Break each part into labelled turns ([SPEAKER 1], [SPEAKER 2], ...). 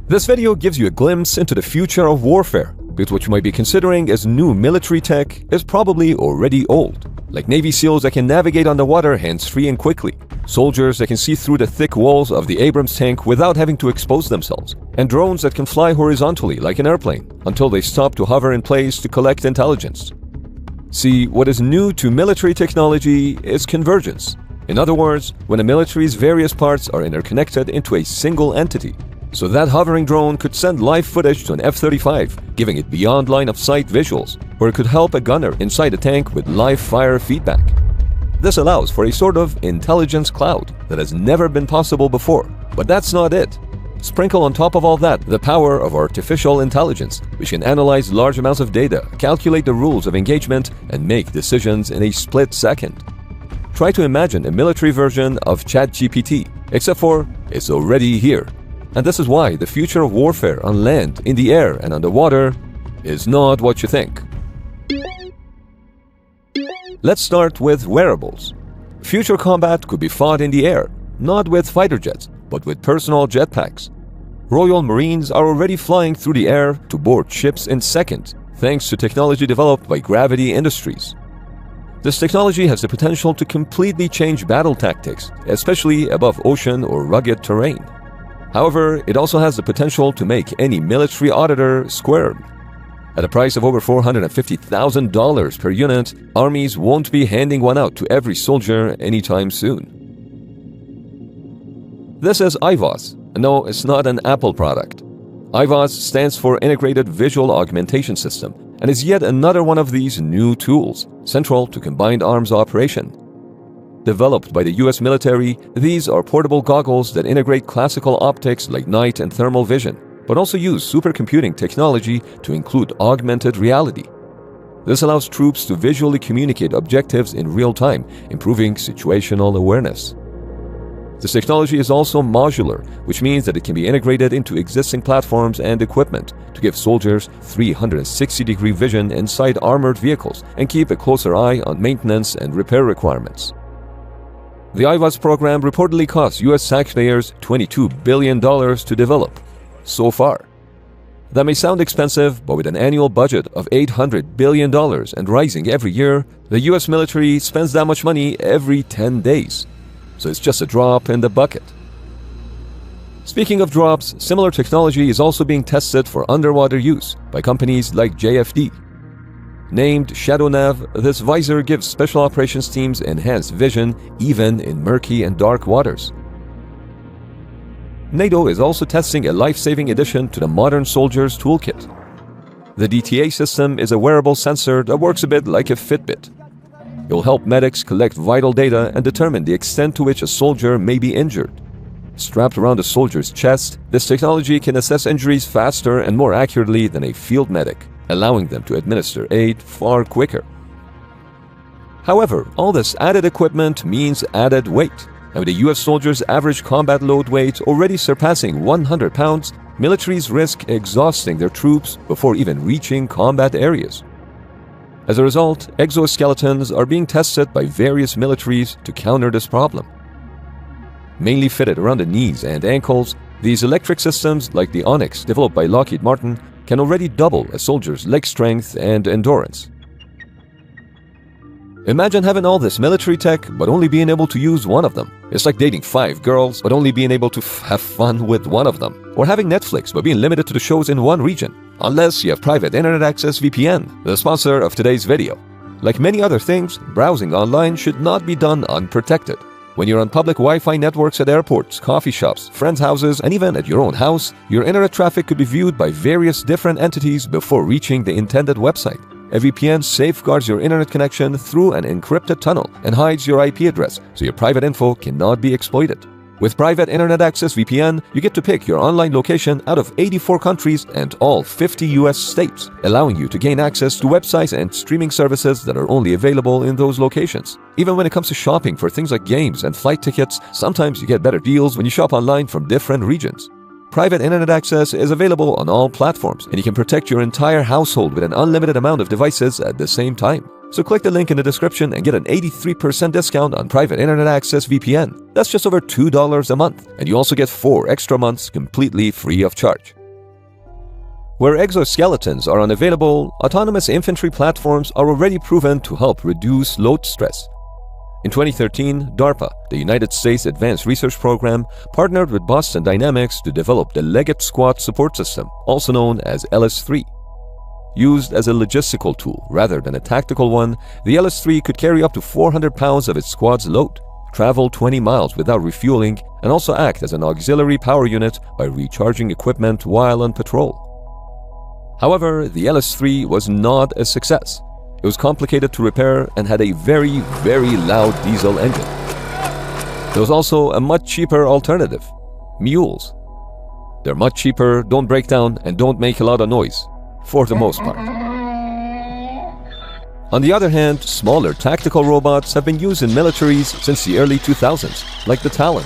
[SPEAKER 1] This video gives you a glimpse into the future of warfare, because what you might be considering as new military tech is probably already old. Like Navy SEALs that can navigate underwater hands-free and quickly, soldiers that can see through the thick walls of the Abrams tank without having to expose themselves, and drones that can fly horizontally like an airplane until they stop to hover in place to collect intelligence. See, what is new to military technology is convergence. In other words, when a military's various parts are interconnected into a single entity. So that hovering drone could send live footage to an F-35, giving it beyond line-of-sight visuals, or it could help a gunner inside a tank with live fire feedback. This allows for a sort of intelligence cloud that has never been possible before. But that's not it. Sprinkle on top of all that the power of artificial intelligence, which can analyze large amounts of data, calculate the rules of engagement, and make decisions in a split second. Try to imagine a military version of ChatGPT, except for it's already here. And this is why the future of warfare on land, in the air, and underwater is not what you think. Let's start with wearables. Future combat could be fought in the air, not with fighter jets, but with personal jetpacks. Royal Marines are already flying through the air to board ships in seconds, thanks to technology developed by Gravity Industries. This technology has the potential to completely change battle tactics, especially above ocean or rugged terrain. However, it also has the potential to make any military auditor squirm. At a price of over $450,000 per unit, armies won't be handing one out to every soldier anytime soon. This is IVAS. No, it's not an Apple product. IVAS stands for Integrated Visual Augmentation System and is yet another one of these new tools, central to combined arms operation. Developed by the US military, these are portable goggles that integrate classical optics like night and thermal vision, but also use supercomputing technology to include augmented reality. This allows troops to visually communicate objectives in real time, improving situational awareness. This technology is also modular, which means that it can be integrated into existing platforms and equipment to give soldiers 360-degree vision inside armored vehicles and keep a closer eye on maintenance and repair requirements. The IVAS program reportedly cost US taxpayers $22 billion to develop, so far. That may sound expensive, but with an annual budget of $800 billion and rising every year, the US military spends that much money every 10 days. So it's just a drop in the bucket. Speaking of drops, similar technology is also being tested for underwater use by companies like JFD. Named ShadowNav, this visor gives special operations teams enhanced vision even in murky and dark waters. NATO is also testing a life-saving addition to the modern soldier's toolkit. The DTA system is a wearable sensor that works a bit like a Fitbit. It will help medics collect vital data and determine the extent to which a soldier may be injured. Strapped around a soldier's chest, this technology can assess injuries faster and more accurately than a field medic, allowing them to administer aid far quicker. However, all this added equipment means added weight, and with a US soldier's average combat load weight already surpassing 100 pounds, militaries risk exhausting their troops before even reaching combat areas. As a result, exoskeletons are being tested by various militaries to counter this problem. Mainly fitted around the knees and ankles, these electric systems, like the Onyx developed by Lockheed Martin, can already double a soldier's leg strength and endurance. Imagine having all this military tech but only being able to use one of them. It's like dating 5 girls but only being able to have fun with one of them. Or having Netflix but being limited to the shows in one region. Unless you have private internet access VPN, the sponsor of today's video. Like many other things, browsing online should not be done unprotected. When you're on public Wi-Fi networks at airports, coffee shops, friends' houses, and even at your own house, your internet traffic could be viewed by various different entities before reaching the intended website. A VPN safeguards your internet connection through an encrypted tunnel and hides your IP address, so your private info cannot be exploited. With Private Internet Access VPN, you get to pick your online location out of 84 countries and all 50 US states, allowing you to gain access to websites and streaming services that are only available in those locations. Even when it comes to shopping for things like games and flight tickets, sometimes you get better deals when you shop online from different regions. Private Internet Access is available on all platforms, and you can protect your entire household with an unlimited amount of devices at the same time. So click the link in the description and get an 83% discount on private internet access VPN. That's just over $2 a month, and you also get 4 extra months completely free of charge. Where exoskeletons are unavailable, autonomous infantry platforms are already proven to help reduce load stress. In 2013, DARPA, the United States Advanced Research Program, partnered with Boston Dynamics to develop the Leggett Squad Support System, also known as LS-3. Used as a logistical tool rather than a tactical one, the LS-3 could carry up to 400 pounds of its squad's load, travel 20 miles without refueling, and also act as an auxiliary power unit by recharging equipment while on patrol. However, the LS-3 was not a success. It was complicated to repair and had a very, very loud diesel engine. There was also a much cheaper alternative: mules. They're much cheaper, don't break down, and don't make a lot of noise, for the most part. On the other hand, smaller tactical robots have been used in militaries since the early 2000s, like the Talon.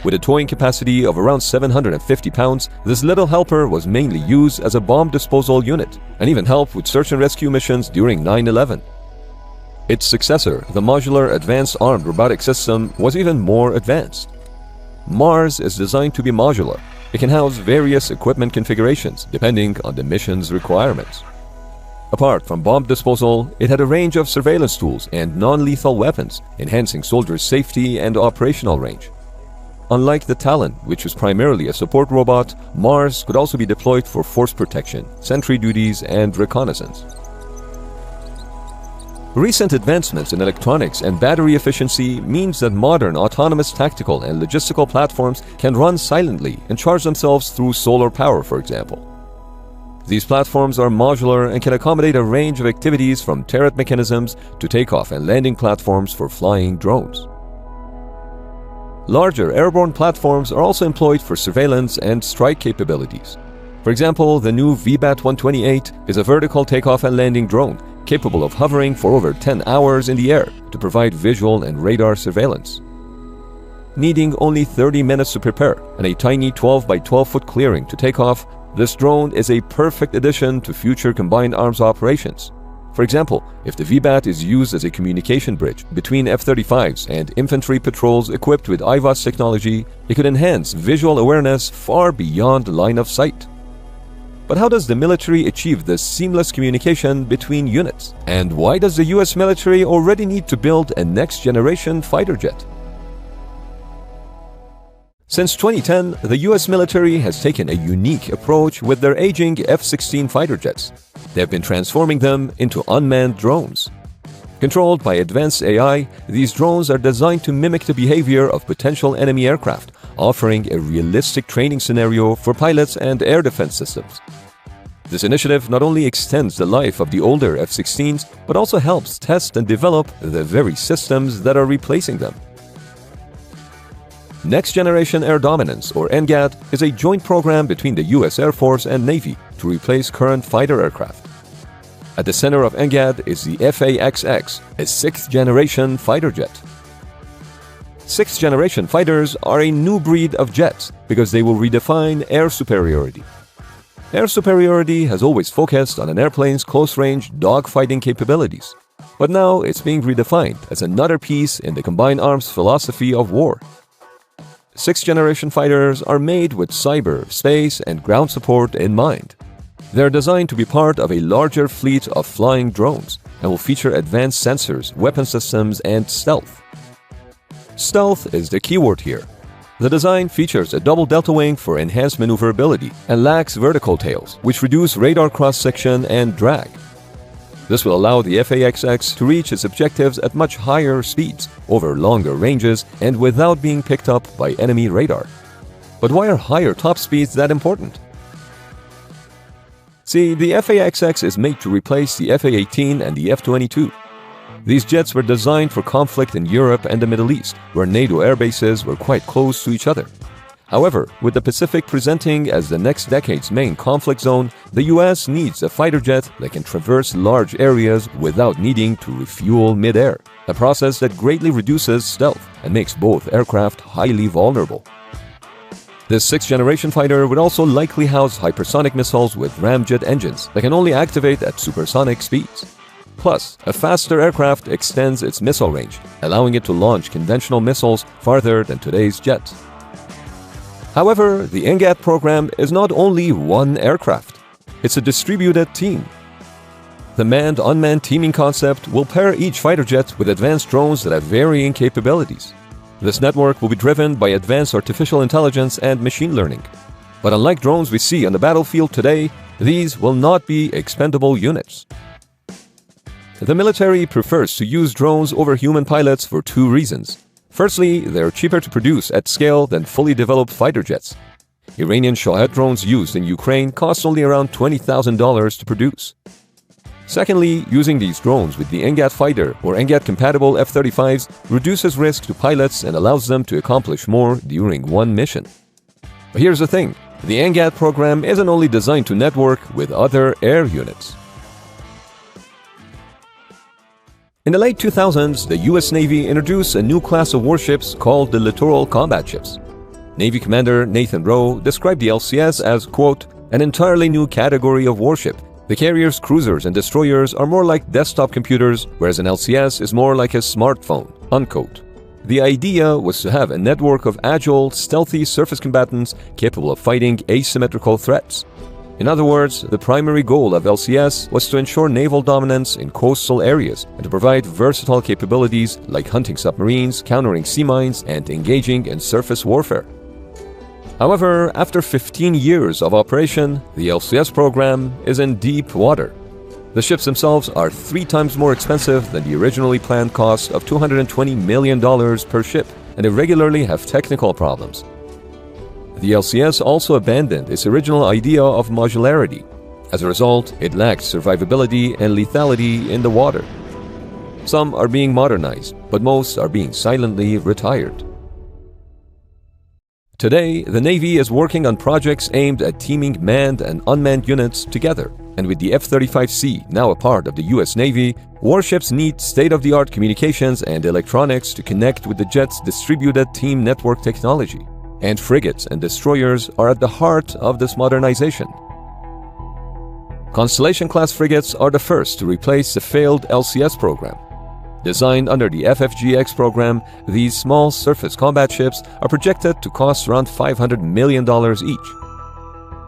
[SPEAKER 1] With a towing capacity of around 750 pounds, this little helper was mainly used as a bomb disposal unit and even helped with search and rescue missions during 9/11. Its successor, the Modular Advanced Armed Robotic System, was even more advanced. MARS is designed to be modular. It can house various equipment configurations depending on the mission's requirements. Apart from bomb disposal, it had a range of surveillance tools and non-lethal weapons, enhancing soldiers' safety and operational range. Unlike the Talon, which was primarily a support robot, MARS could also be deployed for force protection, sentry duties, and reconnaissance. Recent advancements in electronics and battery efficiency means that modern autonomous tactical and logistical platforms can run silently and charge themselves through solar power, for example. These platforms are modular and can accommodate a range of activities from turret mechanisms to takeoff and landing platforms for flying drones. Larger airborne platforms are also employed for surveillance and strike capabilities. For example, the new VBAT-128 is a vertical takeoff and landing drone capable of hovering for over 10 hours in the air to provide visual and radar surveillance. Needing only 30 minutes to prepare and a tiny 12 by 12 foot clearing to take off, this drone is a perfect addition to future combined arms operations. For example, if the VBAT is used as a communication bridge between F-35s and infantry patrols equipped with IVAS technology, it could enhance visual awareness far beyond line of sight. But how does the military achieve this seamless communication between units? And why does the US military already need to build a next-generation fighter jet? Since 2010, the US military has taken a unique approach with their aging F-16 fighter jets. They have been transforming them into unmanned drones. Controlled by advanced AI, these drones are designed to mimic the behavior of potential enemy aircraft, offering a realistic training scenario for pilots and air defense systems. This initiative not only extends the life of the older F-16s, but also helps test and develop the very systems that are replacing them. Next Generation Air Dominance, or NGAD, is a joint program between the US Air Force and Navy to replace current fighter aircraft. At the center of NGAD is the F/A-XX, a 6th-generation fighter jet. 6th-generation fighters are a new breed of jets because they will redefine air superiority. Air superiority has always focused on an airplane's close-range dogfighting capabilities, but now it's being redefined as another piece in the combined arms philosophy of war. 6th-generation fighters are made with cyber, space, and ground support in mind. They're designed to be part of a larger fleet of flying drones and will feature advanced sensors, weapon systems, and stealth. Stealth is the keyword here. The design features a double delta wing for enhanced maneuverability and lacks vertical tails, which reduce radar cross-section and drag. This will allow the F/A-XX to reach its objectives at much higher speeds, over longer ranges, and without being picked up by enemy radar. But why are higher top speeds that important? See, the F/A-XX is made to replace the F/A-18 and the F-22. These jets were designed for conflict in Europe and the Middle East, where NATO air bases were quite close to each other. However, with the Pacific presenting as the next decade's main conflict zone, the US needs a fighter jet that can traverse large areas without needing to refuel mid-air, a process that greatly reduces stealth and makes both aircraft highly vulnerable. This 6th-generation fighter would also likely house hypersonic missiles with ramjet engines that can only activate at supersonic speeds. Plus, a faster aircraft extends its missile range, allowing it to launch conventional missiles farther than today's jets. However, the NGAT program is not only one aircraft. It's a distributed team. The manned-unmanned teaming concept will pair each fighter jet with advanced drones that have varying capabilities. This network will be driven by advanced artificial intelligence and machine learning. But unlike drones we see on the battlefield today, these will not be expendable units. The military prefers to use drones over human pilots for two reasons. Firstly, they're cheaper to produce at scale than fully developed fighter jets. Iranian Shahed drones used in Ukraine cost only around $20,000 to produce. Secondly, using these drones with the NGAT fighter or NGAT-compatible F-35s reduces risk to pilots and allows them to accomplish more during one mission. But here's the thing, the NGAT program isn't only designed to network with other air units. In the late 2000s, the US Navy introduced a new class of warships called the Littoral Combat Ships. Navy Commander Nathan Rowe described the LCS as, quote, an entirely new category of warship. The carriers, cruisers, and destroyers are more like desktop computers, whereas an LCS is more like a smartphone, unquote. The idea was to have a network of agile, stealthy surface combatants capable of fighting asymmetrical threats. In other words, the primary goal of LCS was to ensure naval dominance in coastal areas and to provide versatile capabilities like hunting submarines, countering sea mines, and engaging in surface warfare. However, after 15 years of operation, the LCS program is in deep water. The ships themselves are 3 times more expensive than the originally planned cost of $220 million per ship, and they regularly have technical problems. The LCS also abandoned its original idea of modularity. As a result, it lacks survivability and lethality in the water. Some are being modernized, but most are being silently retired. Today, the Navy is working on projects aimed at teaming manned and unmanned units together, and with the F-35C now a part of the US Navy, warships need state-of-the-art communications and electronics to connect with the jet's distributed team network technology. And frigates and destroyers are at the heart of this modernization. Constellation-class frigates are the first to replace the failed LCS program. Designed under the FFGX program, these small surface combat ships are projected to cost around $500 million each.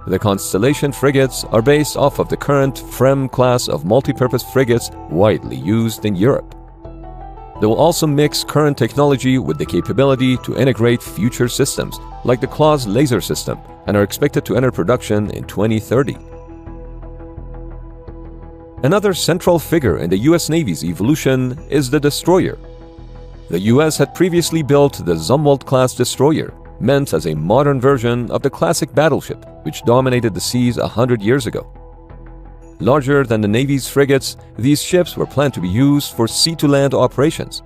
[SPEAKER 1] The Constellation frigates are based off of the current FREMM class of multipurpose frigates widely used in Europe. They will also mix current technology with the capability to integrate future systems, like the CLAWS laser system, and are expected to enter production in 2030. Another central figure in the US Navy's evolution is the destroyer. The US had previously built the Zumwalt-class destroyer, meant as a modern version of the classic battleship which dominated the seas 100 years ago. Larger than the Navy's frigates, these ships were planned to be used for sea-to-land operations.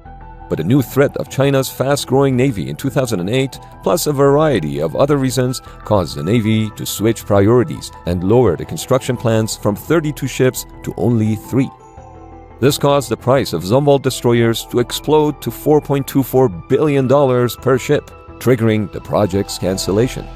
[SPEAKER 1] But a new threat of China's fast-growing Navy in 2008, plus a variety of other reasons, caused the Navy to switch priorities and lower the construction plans from 32 ships to only 3. This caused the price of Zumwalt destroyers to explode to $4.24 billion per ship, triggering the project's cancellation.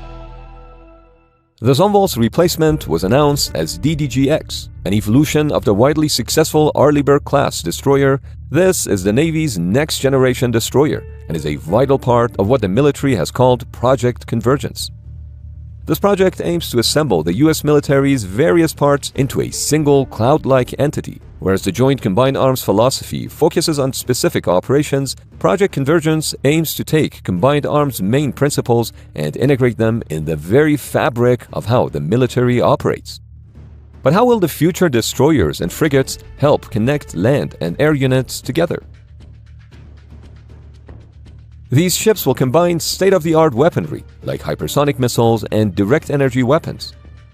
[SPEAKER 1] The Zumwalt's replacement was announced as DDG-X, an evolution of the widely successful Arleigh-Burke-class destroyer. This is the Navy's next-generation destroyer and is a vital part of what the military has called Project Convergence. This project aims to assemble the US military's various parts into a single cloud-like entity. Whereas the Joint Combined Arms philosophy focuses on specific operations, Project Convergence aims to take Combined Arms' main principles and integrate them in the very fabric of how the military operates. But how will the future destroyers and frigates help connect land and air units together? These ships will combine state-of-the-art weaponry like hypersonic missiles and direct energy weapons.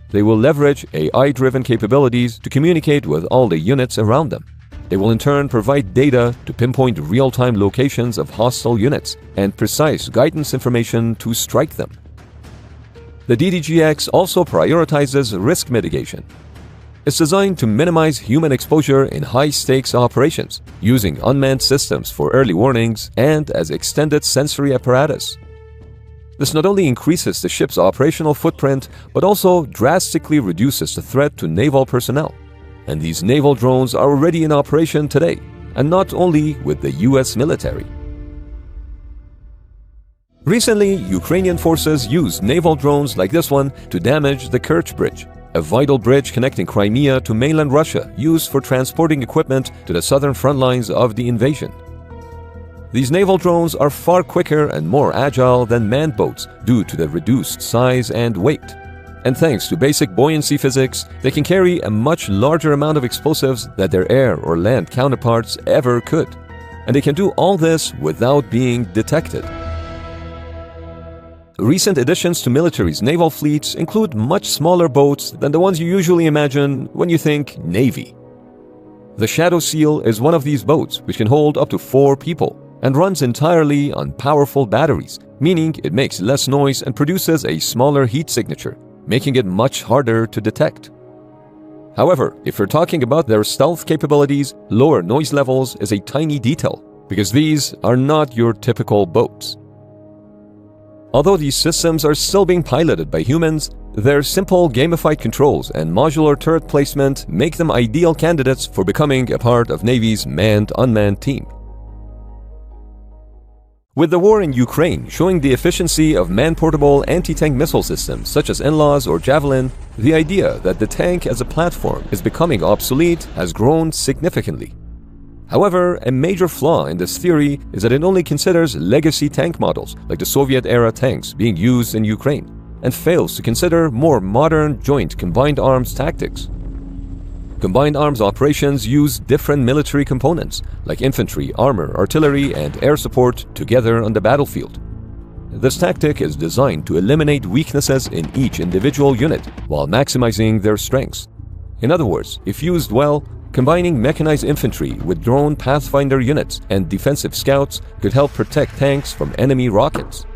[SPEAKER 1] They will leverage AI-driven capabilities to communicate with all the units around them. They will in turn provide data to pinpoint real-time locations of hostile units and precise guidance information to strike them. The DDG-X also prioritizes risk mitigation. It's designed to minimize human exposure in high-stakes operations, using unmanned systems for early warnings and as extended sensory apparatus. This not only increases the ship's operational footprint, but also drastically reduces the threat to naval personnel. And these naval drones are already in operation today, and not only with the US military. Recently, Ukrainian forces used naval drones like this one to damage the Kerch Bridge, a vital bridge connecting Crimea to mainland Russia used for transporting equipment to the southern front lines of the invasion. These naval drones are far quicker and more agile than manned boats due to their reduced size and weight. And thanks to basic buoyancy physics, they can carry a much larger amount of explosives than their air or land counterparts ever could. And they can do all this without being detected. Recent additions to military's naval fleets include much smaller boats than the ones you usually imagine when you think Navy. The Shadow Seal is one of these boats, which can hold up to 4 people and runs entirely on powerful batteries, meaning it makes less noise and produces a smaller heat signature, making it much harder to detect. However, if you're talking about their stealth capabilities, lower noise levels is a tiny detail, because these are not your typical boats. Although these systems are still being piloted by humans, their simple gamified controls and modular turret placement make them ideal candidates for becoming a part of Navy's manned-unmanned team. With the war in Ukraine showing the efficiency of man-portable anti-tank missile systems such as NLAWs or Javelin, the idea that the tank as a platform is becoming obsolete has grown significantly. However, a major flaw in this theory is that it only considers legacy tank models like the Soviet-era tanks being used in Ukraine, and fails to consider more modern joint combined arms tactics. Combined arms operations use different military components like infantry, armor, artillery, and air support together on the battlefield. This tactic is designed to eliminate weaknesses in each individual unit while maximizing their strengths. In other words, if used well, combining mechanized infantry with drone pathfinder units and defensive scouts could help protect tanks from enemy rockets.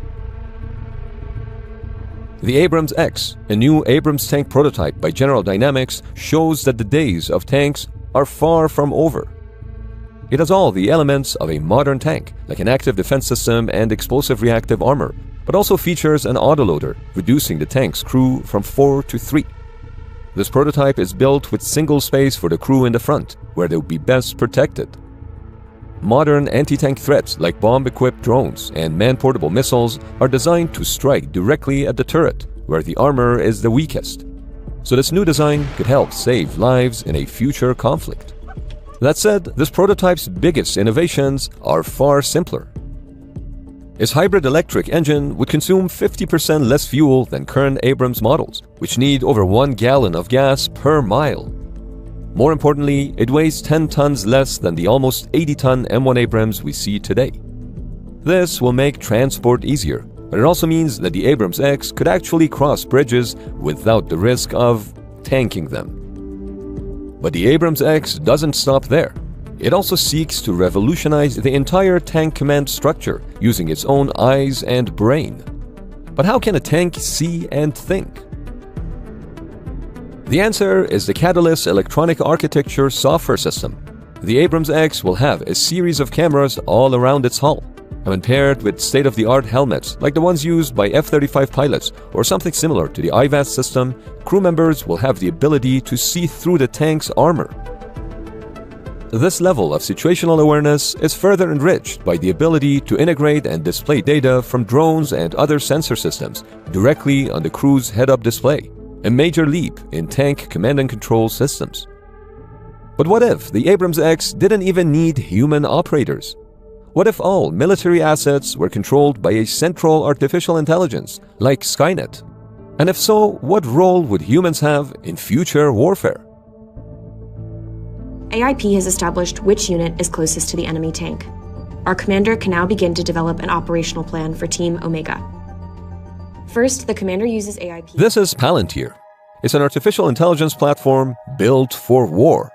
[SPEAKER 1] The Abrams X, a new Abrams tank prototype by General Dynamics, shows that the days of tanks are far from over. It has all the elements of a modern tank, like an active defense system and explosive reactive armor, but also features an autoloader, reducing the tank's crew from 4 to 3. This prototype is built with single space for the crew in the front, where they will be best protected. Modern anti-tank threats like bomb-equipped drones and man-portable missiles are designed to strike directly at the turret, where the armor is the weakest. So this new design could help save lives in a future conflict. That said, this prototype's biggest innovations are far simpler. Its hybrid electric engine would consume 50% less fuel than current Abrams models, which need over 1 gallon of gas per mile. More importantly, it weighs 10 tons less than the almost 80-ton M1 Abrams we see today. This will make transport easier, but it also means that the Abrams X could actually cross bridges without the risk of tanking them. But the Abrams X doesn't stop there. It also seeks to revolutionize the entire tank command structure using its own eyes and brain. But how can a tank see and think? The answer is the Catalyst electronic architecture software system. The Abrams X will have a series of cameras all around its hull, and when paired with state-of-the-art helmets like the ones used by F-35 pilots or something similar to the IVAS system, crew members will have the ability to see through the tank's armor. This level of situational awareness is further enriched by the ability to integrate and display data from drones and other sensor systems directly on the crew's head-up display, a major leap in tank command and control systems. But what if the Abrams X didn't even need human operators? What if all military assets were controlled by a central artificial intelligence like Skynet? And if so, what role would humans have in future warfare?
[SPEAKER 2] AIP has established which unit is closest to the enemy tank. Our commander can now begin to develop an operational plan for Team Omega. First, the commander uses AIP.
[SPEAKER 1] This is Palantir. It's an artificial intelligence platform built for war.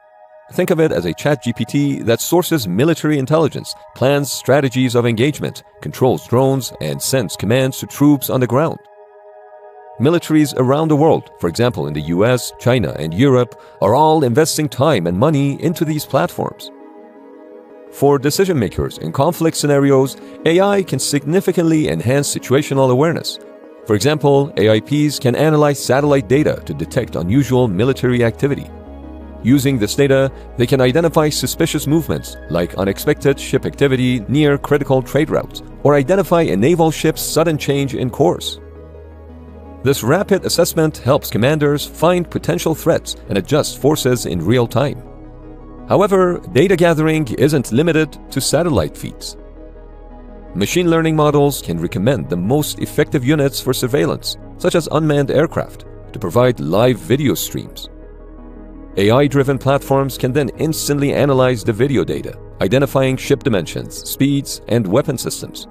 [SPEAKER 1] Think of it as a ChatGPT that sources military intelligence, plans strategies of engagement, controls drones, and sends commands to troops on the ground. Militaries around the world, for example in the US, China, and Europe, are all investing time and money into these platforms. For decision makers in conflict scenarios, AI can significantly enhance situational awareness. For example, AIPs can analyze satellite data to detect unusual military activity. Using this data, they can identify suspicious movements like unexpected ship activity near critical trade routes, or identify a naval ship's sudden change in course. This rapid assessment helps commanders find potential threats and adjust forces in real time. However, data gathering isn't limited to satellite feeds. Machine learning models can recommend the most effective units for surveillance, such as unmanned aircraft, to provide live video streams. AI-driven platforms can then instantly analyze the video data, identifying ship dimensions, speeds, and weapon systems.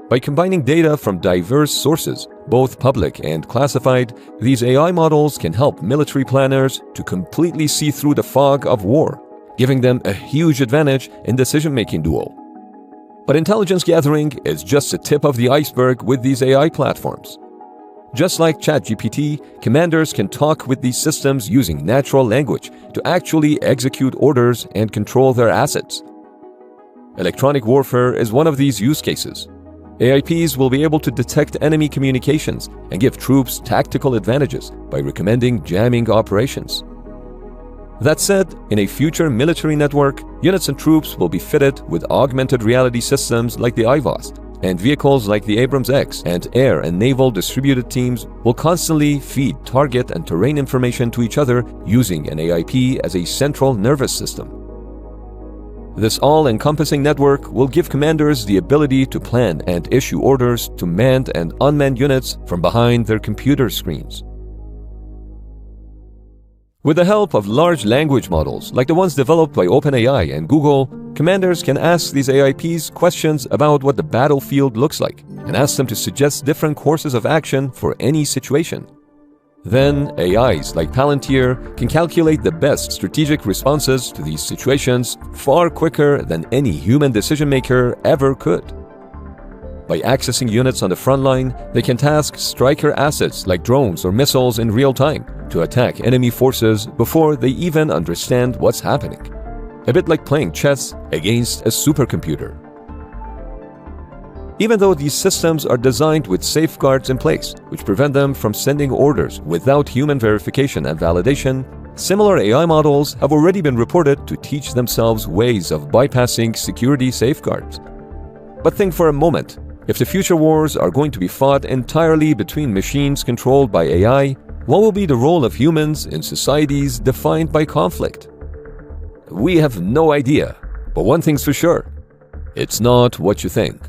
[SPEAKER 1] By combining data from diverse sources, both public and classified, these AI models can help military planners to completely see through the fog of war, giving them a huge advantage in decision-making duel. But intelligence gathering is just the tip of the iceberg with these AI platforms. Just like ChatGPT, commanders can talk with these systems using natural language to actually execute orders and control their assets. Electronic warfare is one of these use cases. AIPs will be able to detect enemy communications and give troops tactical advantages by recommending jamming operations. That said, in a future military network, units and troops will be fitted with augmented reality systems like the IVAS, and vehicles like the Abrams X and air and naval distributed teams will constantly feed target and terrain information to each other using an AIP as a central nervous system. This all-encompassing network will give commanders the ability to plan and issue orders to manned and unmanned units from behind their computer screens. With the help of large language models like the ones developed by OpenAI and Google, commanders can ask these AIPs questions about what the battlefield looks like and ask them to suggest different courses of action for any situation. Then, AIs like Palantir can calculate the best strategic responses to these situations far quicker than any human decision-maker ever could. By accessing units on the front line, they can task striker assets like drones or missiles in real time to attack enemy forces before they even understand what's happening. A bit like playing chess against a supercomputer. Even though these systems are designed with safeguards in place, which prevent them from sending orders without human verification and validation, similar AI models have already been reported to teach themselves ways of bypassing security safeguards. But think for a moment, if the future wars are going to be fought entirely between machines controlled by AI, what will be the role of humans in societies defined by conflict? We have no idea, but one thing's for sure, it's not what you think.